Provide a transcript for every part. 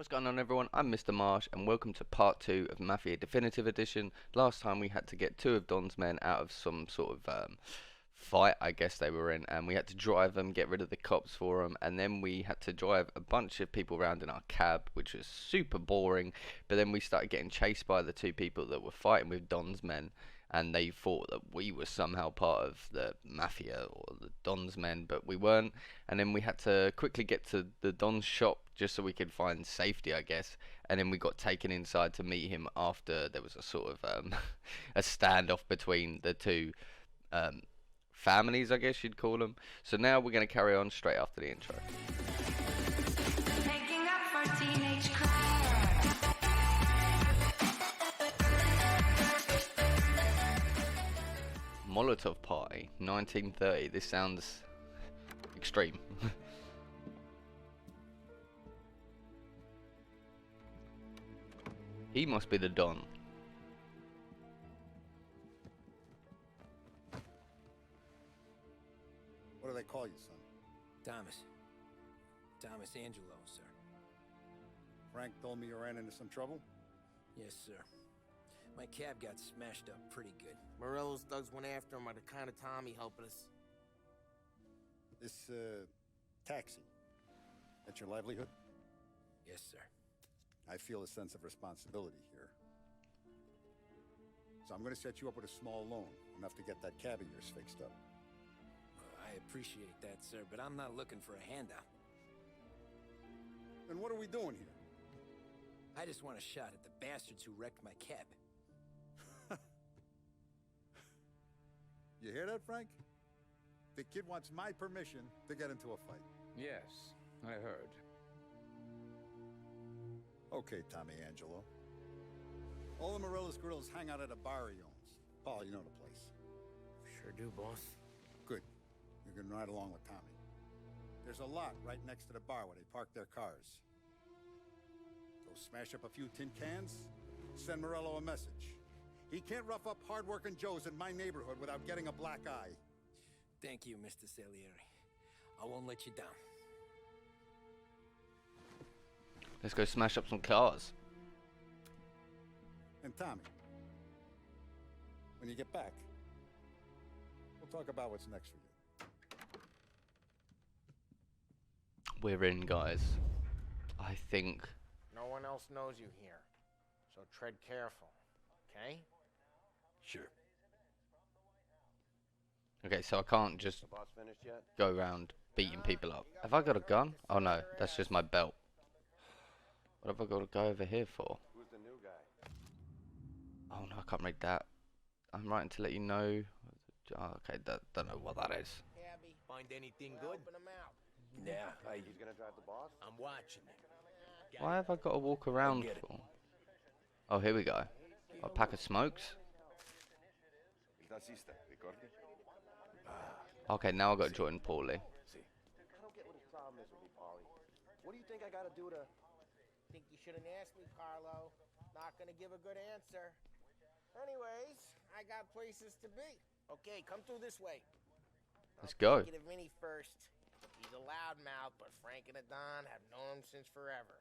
What's going on, everyone? I'm Mr. Marsh and welcome to part 2 of Mafia Definitive Edition. Last time we had to get two of Don's men out of some sort of fight, I guess they were in, and we had to drive them, get rid of the cops for them, and then we had to drive a bunch of people around in our cab, which was super boring. But then we started getting chased by the two people that were fighting with Don's men, and they thought that we were somehow part of the Mafia or the Don's men, but we weren't. And then we had to quickly get to the Don's shop just so we could find safety, I guess. And then we got taken inside to meet him after there was a sort of a standoff between the two families, I guess you'd call them. So now we're going to carry on straight after the intro. Making up for teenage crime. Molotov Party, 1930. This sounds extreme. He must be the Don. What do they call you, son? Thomas. Thomas Angelo, sir. Frank told me you ran into some trouble? Yes, sir. My cab got smashed up pretty good. Morello's thugs went after him by the kind of time he helped us. This, taxi. That's your livelihood? Yes, sir. I feel a sense of responsibility here. So I'm gonna set you up with a small loan, enough to get that cab of yours fixed up. I appreciate that, sir, but I'm not looking for a handout. Then what are we doing here? I just want a shot at the bastards who wrecked my cab. You hear that, Frank? The kid wants my permission to get into a fight. Yes, I heard. Okay, Tommy Angelo. All the Morello's girls hang out at a bar he owns. Paul, you know the place. Sure do, boss. Good. You can ride along with Tommy. There's a lot right next to the bar where they park their cars. Go smash up a few tin cans, send Morello a message. He can't rough up hard-working Joes in my neighborhood without getting a black eye. Thank you, Mr. Salieri. I won't let you down. Let's go smash up some cars. And Tommy, when you get back, we'll talk about what's next for you. We're in, guys. I think. No one else knows you here, so tread careful, okay? Sure. Okay, so I can't just Boss finished yet? go around beating people up. Have I got a gun? Oh no, that's just my belt. What have I got to go over here for? Who's the new guy? Oh no, I can't read that. I'm writing to let you know. Oh, okay, don't know what that is. Cabby, find anything good? Open them out. Yeah, He's gonna drive the boss? I'm watching it. Why have I got to walk around for? Oh, here we go. A pack of smokes. Okay, now I got to join Paulie. I don't get what his problem is with me, Paulie. What do you think I gotta do to... Think you shouldn't ask me, Carlo. Not gonna give a good answer. Anyways, I got places to be. Okay, come through this way. Let's go. Get a Vinny first. He's a loudmouth, but Frank and the Don have known him since forever.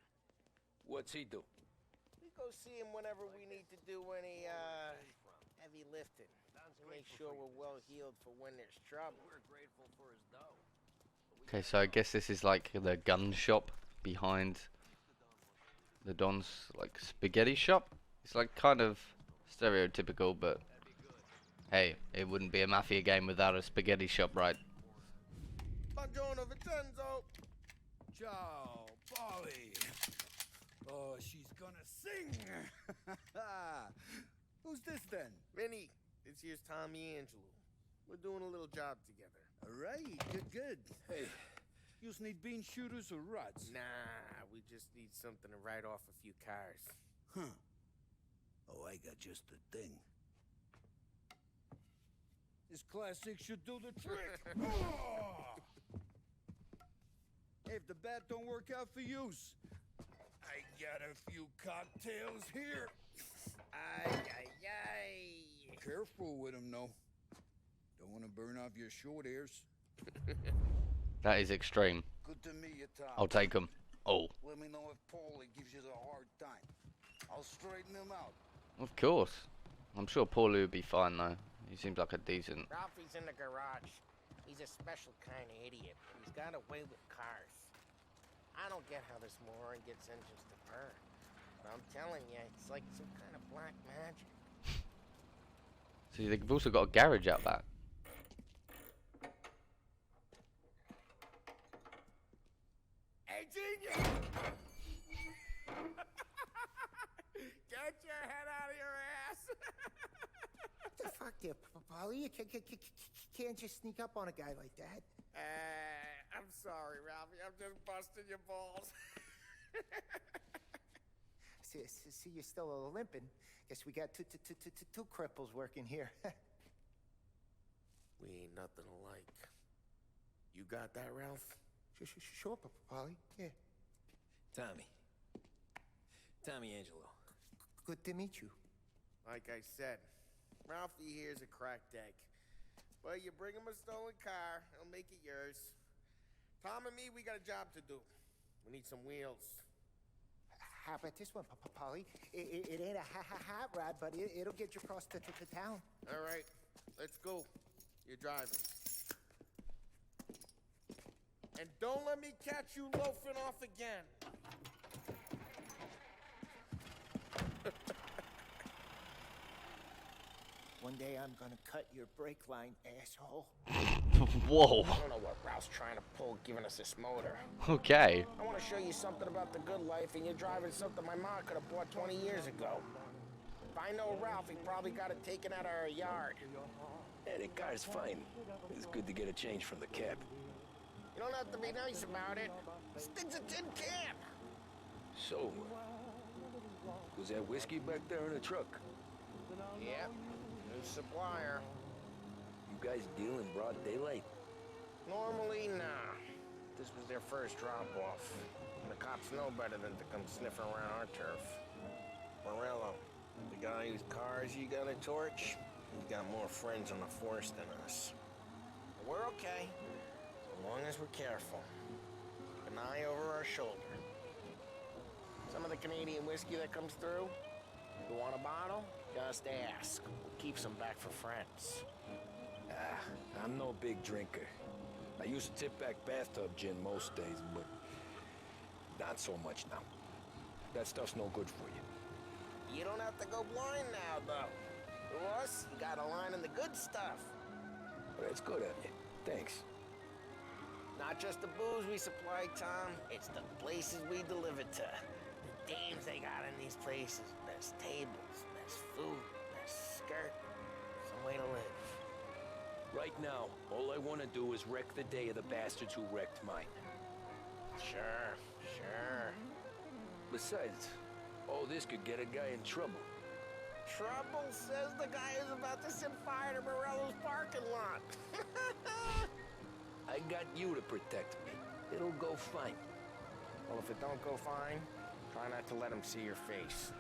What's he do? We go see him whenever we need to do any, heavy lifting. Make sure we're well healed for when there's trouble. We're grateful for his dough. Okay, so I guess this is like the gun shop behind the Don's like spaghetti shop. It's like kind of stereotypical, but hey, it wouldn't be a Mafia game without a spaghetti shop, right? Buongiorno, Vincenzo. Ciao, Polly. Oh, she's gonna sing. Who's this then? Vinny, this here's Tommy Angelo. We're doing a little job together. All right, good. Hey, you need bean shooters or rods? Nah, we just need something to write off a few cars. Huh. Oh, I got just the thing. This classic should do the trick. Oh! Hey, if the bat don't work out for use, I got a few cocktails here. Ay, ay, ay. Careful with them, though. Don't want to burn off your short hairs. That is extreme. Good to meet you, Tom. I'll take them. Oh. Let me know if Paulie gives you I'll straighten him out. Of course. I'm sure Paulie would be fine though. He seems like a decent. Ralphie's in the garage. He's a special kind of idiot. He's got a way with cars. I don't get how this moron gets engines to burn. But I'm telling you, it's like some kind of black magic. See, they've also got a garage out back. Hey, genius! Get your head out of your ass! What the fuck there, Polly? You can't just sneak up on a guy like that. I'm sorry, Ralphie. I'm just busting your balls. See, you're still limping. Guess we got two cripples working here. We ain't nothing alike. You got that, Ralph? Sure, Polly. Yeah. Tommy Angelo. Good to meet you. Like I said, Ralphie here's a cracked egg. But you bring him a stolen car, he'll make it yours. Tom and me, we got a job to do. We need some wheels. How about this one, Polly? It ain't a hot rod, but it'll get you across to town. All right, let's go. You're driving. And don't let me catch you loafing off again. One day I'm gonna cut your brake line, asshole. Whoa. I don't know what Ralph's trying to pull, giving us this motor. Okay. I want to show you something about the good life, and you're driving something my mom could have bought 20 years ago. If I know Ralph, he probably got it taken out of our yard. Yeah, the car's fine. It's good to get a change from the cab. You don't have to be nice about it. This thing's a tin can. So, was that whiskey back there in the truck? Yep, new supplier. You guys deal in broad daylight? Normally, nah. This was their first drop-off. The cops know better than to come sniffing around our turf. Morello, the guy whose cars you got a torch, he's got more friends on the force than us. But we're okay, as long as we're careful. Keep an eye over our shoulder. Some of the Canadian whiskey that comes through, you want a bottle? Just ask. We'll keep some back for friends. I'm no big drinker. I used to tip back bathtub gin most days, but not so much now. That stuff's no good for you. You don't have to go blind now, though. To us, you got a line in the good stuff. Well, that's good of you. Thanks. Not just the booze we supply, Tom. It's the places we deliver to. The dames they got in these places. There's tables, there's food, there's skirt. Some way to live. Right now, all I want to do is wreck the day of the bastards who wrecked mine. Sure, sure. Besides, all this could get a guy in trouble. Trouble says the guy is about to set fire to Morello's parking lot. I got you to protect me. It'll go fine. Well, if it don't go fine, try not to let them see your face.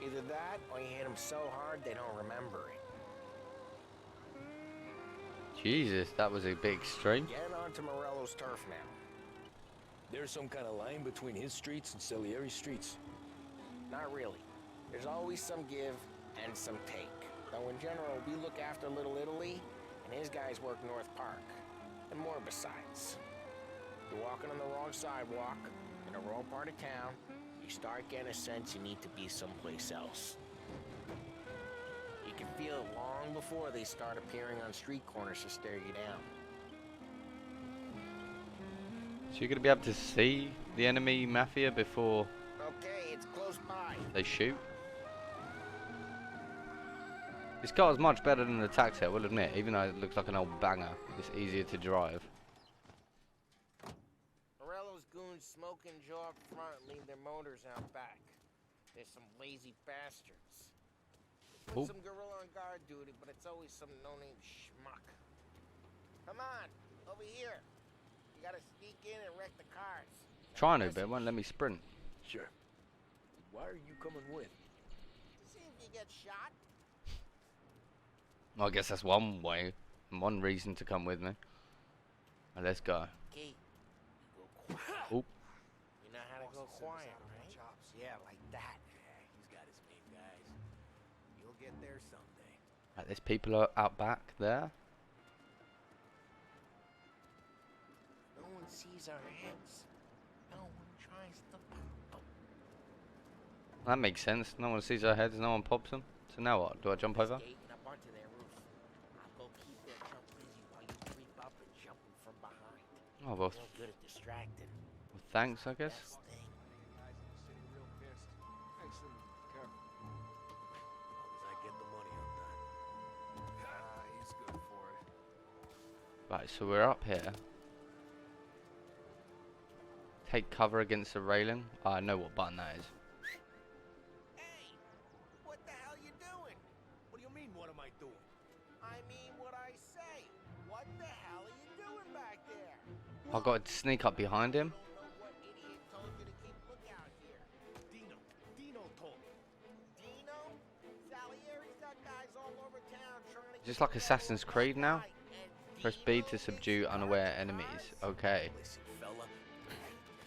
Either that, or you hit them so hard they don't remember it. Jesus, that was a big stream. Get onto Morello's turf now. There's some kind of line between his streets and Salieri's streets. Not really. There's always some give and some take. Though in general, we look after Little Italy, and his guys work North Park. And more besides. You're walking on the wrong sidewalk, in the wrong part of town, you start getting a sense you need to be someplace else. You can feel it long before they start appearing on street corners to stare you down. So you're going to be able to see the enemy Mafia before Okay, it's close by. they shoot? This car's much better than the taxi, I will admit, even though it looks like an old banger. It's easier to drive. Morello's goons smoke and jaw up front and leave their motors out back. There's some lazy bastards. Put Ooh. some gorilla on guard duty, but it's always some no-name schmuck. Come on, over here. You gotta sneak in and wreck the cars. Trying to, but it won't let me sprint. Sure. Why are you coming with? To see if you get shot. I guess that's one way, one reason to come with me. Now, let's go. Okay, you go quiet. Oop. You know how to go quiet, right? Yeah, like that. He's got we'll get there someday. Right, there's people out back there. No one sees our heads. No one tries to pop them. That makes sense. No one sees our heads, no one pops them. So now what? Do I jump over? Skating up onto their roof. I'll go keep their jump busy while you creep up and jump them from behind. Oh, well, Real good at distracting. well thanks, I guess. Best thing. Guys in the city real pissed. Excellent. Careful. As long as I get the money on that. Ah, he's good for it. Right, so we're up here. Take cover against the railing. Oh, I know what button that is. Hey! What the hell you doing? What do you mean, what am I doing? I mean what I say. What the hell are you doing back there? I got to sneak up behind him. I don't know what idiot told you to keep lookout here. Dino told me. Dino? Salieri's got guys all over town trying to Just get like that Assassin's old Creed now. guy, and Press B Dino to subdue is unaware cars? enemies. Okay. Listen, fella.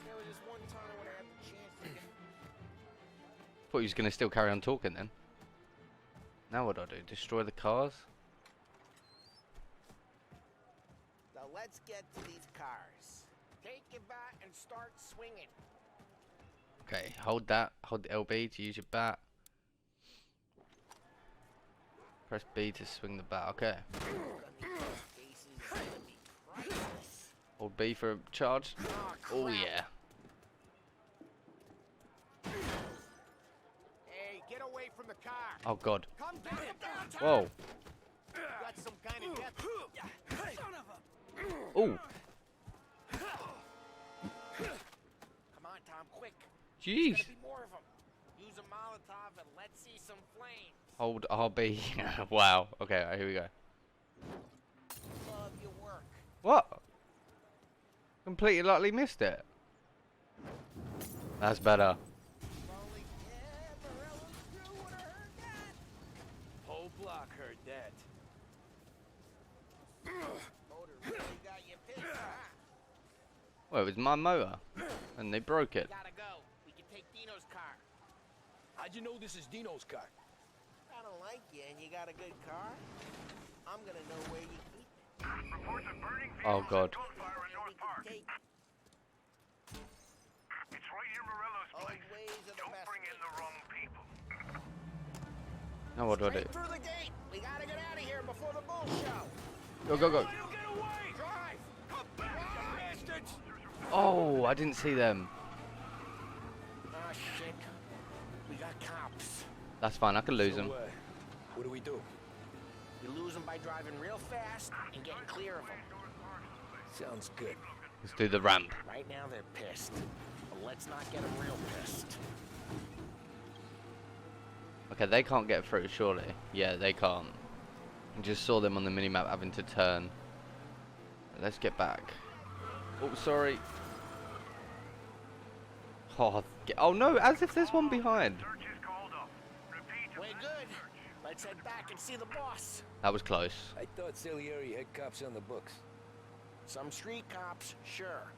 There was this one time when I had the chance to get... Thought he was gonna still carry on talking then. Now what do I do? Destroy the cars? So let's get to these cars. Take your bat and start swinging. Okay, hold that. Hold the LB to use your bat. Press B to swing the bat. Okay. Faces is gonna be priceless. Hold B for a charge. Oh crap. yeah. Hey, get away from the car. Oh god. Come down, Whoa. Got some kind of depth. Son of a... Oh. Come on, Tom, quick. Jeez. There's gonna be more of them. Use a Molotov and let's see some flames. Hold RB. Wow. Okay, right, here we go. Love your work. What? Completely likely missed it. That's better. Only Morello's crew would have heard that. Whole block heard that. Motor really got you pissed, huh? Well, it was my motor, and they broke it. Gotta go. We can take Dino's car. How'd you know this is Dino's car? I don't like you and you got a good car. I'm gonna know where you keep it. Oh god. Fire in North Park. Take It's right near Morello's old place. ways are the Don't best bring in the wrong people. Now what do I do? Straight through the gate. We gotta get out of here before the bull show. Go, go, go. You get away! Drive. Come back, you bastards! Oh, I didn't see them. Oh shit. We got cops. That's fine, I can lose them. What do we do? You lose them by driving real fast and getting clear of them. Sounds good. Let's do the ramp. Right now they're pissed. But let's not get them real pissed. Okay, they can't get through, surely. Yeah, they can't. I just saw them on the minimap having to turn. Let's get back. Oh, sorry. Oh no, as if there's one behind. Search is called up. Repeat. We're good. Let's head back and see the boss. That was close. I thought Salieri had cops on the books. Some street cops, sure.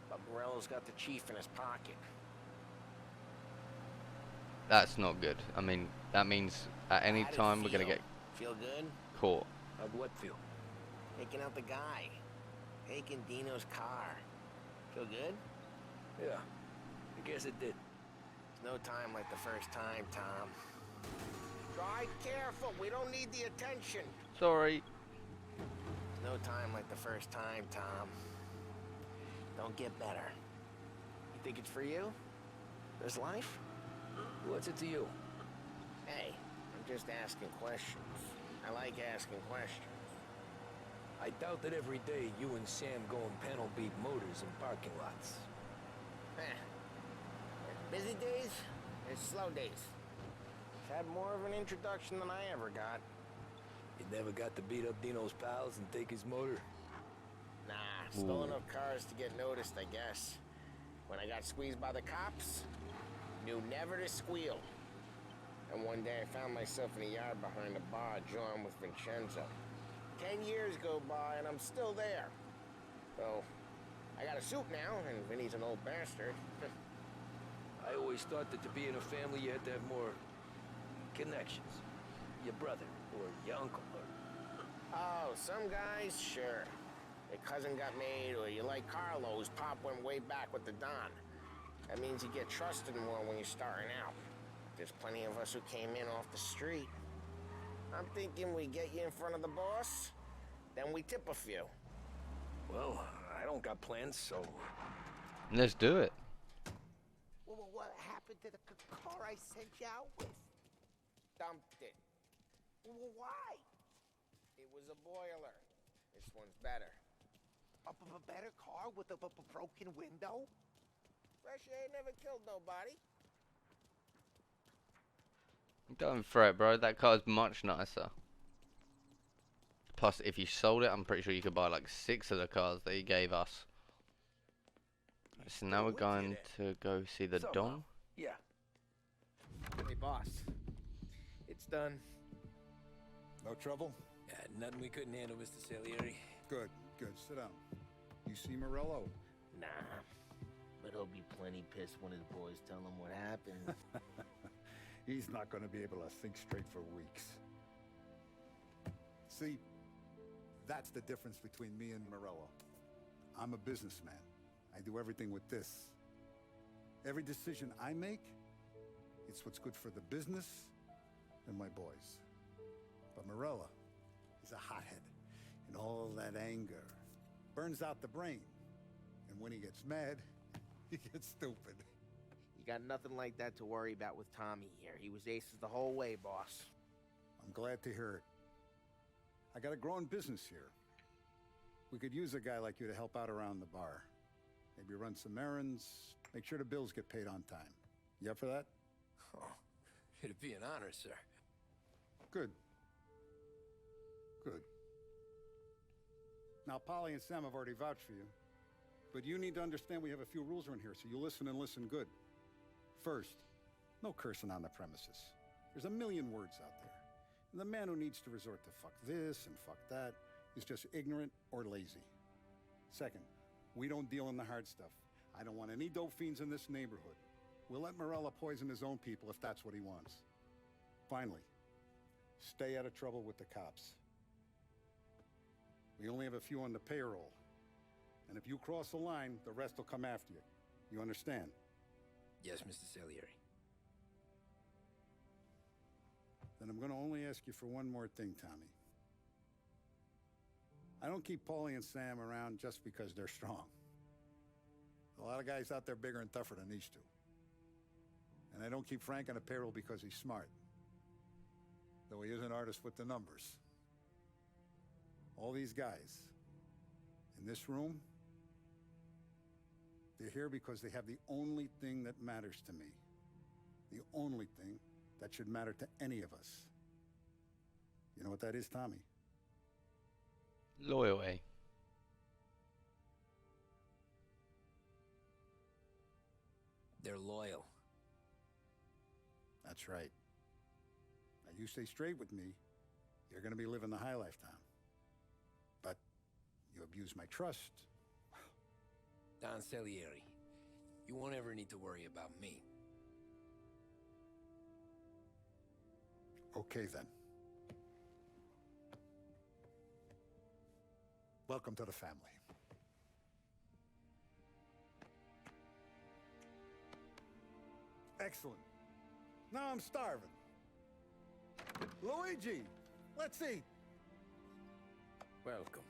But Morello's got the chief in his pocket. That's not good. I mean, that means at any How'd it time we're gonna feel? get Feel good? caught. How'd what feel? Taking out the guy. Taking Dino's car. Feel good? Yeah, I guess it did. There's no time like the first time, Tom. Drive careful. We don't need the attention. Sorry. No time like the first time, Tom. Don't get better. You think it's for you? This life? What's it to you? Hey, I'm just asking questions. I like asking questions. I doubt that every day you and Sam go and panel beat motors in parking lots. There's busy days, there's slow days. I've had more of an introduction than I ever got. You never got to beat up Dino's pals and take his motor? Nah, stole enough cars to get noticed, I guess. When I got squeezed by the cops, knew never to squeal. And one day I found myself in a yard behind a bar joined with Vincenzo. 10 years go by and I'm still there. So, I got a suit now, and Vinny's an old bastard. I always thought that to be in a family you had to have more connections. your brother or your uncle or... Oh, some guys, sure. Their cousin got made, or you like Carlos, Pop went way back with the Don. That means you get trusted more when you're starting out. There's plenty of us who came in off the street. I'm thinking we get you in front of the boss, then we tip a few. Well, I don't got plans, so... Let's do it. Well, what happened to the car I sent you out with? Dumped it. Well, why? It was a boiler. This one's better. A better car with a broken window? Fresh air never killed nobody. Don't throw it, bro. That car's much nicer. Plus, if you sold it, I'm pretty sure you could buy like 6 of the cars that he gave us. So now we're going to go see the Don. Yeah. Hey, boss. It's done. No trouble? Yeah, nothing we couldn't handle, Mr. Salieri. Good, good. Sit down. You see Morello? Nah. But he'll be plenty pissed when his boys tell him what happened. He's not going to be able to think straight for weeks. See, that's the difference between me and Morello. I'm a businessman. I do everything with this. Every decision I make, it's what's good for the business and my boys. But Morello is a hothead, and all that anger burns out the brain. And when he gets mad, he gets stupid. You got nothing like that to worry about with Tommy here. He was aces the whole way, boss. I'm glad to hear it. I got a growing business here. We could use a guy like you to help out around the bar. Maybe run some errands, make sure the bills get paid on time. You up for that? Oh, it'd be an honor, sir. Good. Good. Now, Polly and Sam have already vouched for you. But you need to understand we have a few rules around here, so you listen and listen good. First, no cursing on the premises. There's a million words out there. And the man who needs to resort to fuck this and fuck that is just ignorant or lazy. Second, we don't deal in the hard stuff. I don't want any dope fiends in this neighborhood. We'll let Morella poison his own people if that's what he wants. Finally, stay out of trouble with the cops. We only have a few on the payroll. And if you cross the line, the rest will come after you. You understand? Yes, Mr. Salieri. Then I'm going to only ask you for one more thing, Tommy. I don't keep Paulie and Sam around just because they're strong. A lot of guys out there bigger and tougher than these two. And I don't keep Frank on a payroll because he's smart. Though he is an artist with the numbers. All these guys in this room, they're here because they have the only thing that matters to me. The only thing that should matter to any of us. You know what that is, Tommy? Loyalty. They're loyal. That's right. Now, you stay straight with me, you're going to be living the high life, Tom. But you abuse my trust. Don Salieri, you won't ever need to worry about me. Okay, then. Welcome to the family. Excellent. Now I'm starving. Luigi, let's eat. Welcome.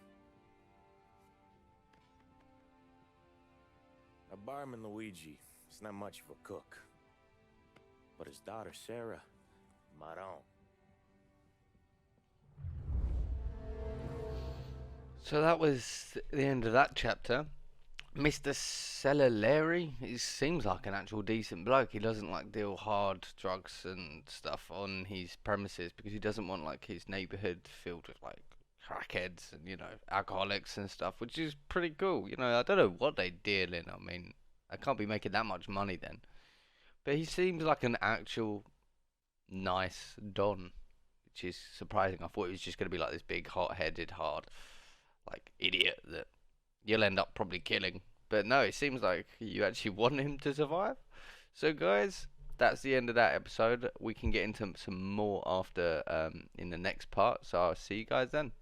Now, barman Luigi is not much of a cook. But his daughter, Sarah, Maron. So that was the end of that chapter. Mr. Salieri, he seems like an actual decent bloke. He doesn't like deal hard drugs and stuff on his premises because he doesn't want like his neighborhood filled with like crackheads and, you know, alcoholics and stuff, which is pretty cool. You know, I don't know what they deal in. I mean, I can't be making that much money then. But he seems like an actual nice Don, which is surprising. I thought he was just going to be like this big hot-headed, hard, like, idiot that you'll end up probably killing. But no, it seems like you actually want him to survive. So guys, that's the end of that episode. We can get into some more after in the next part. So I'll see you guys then.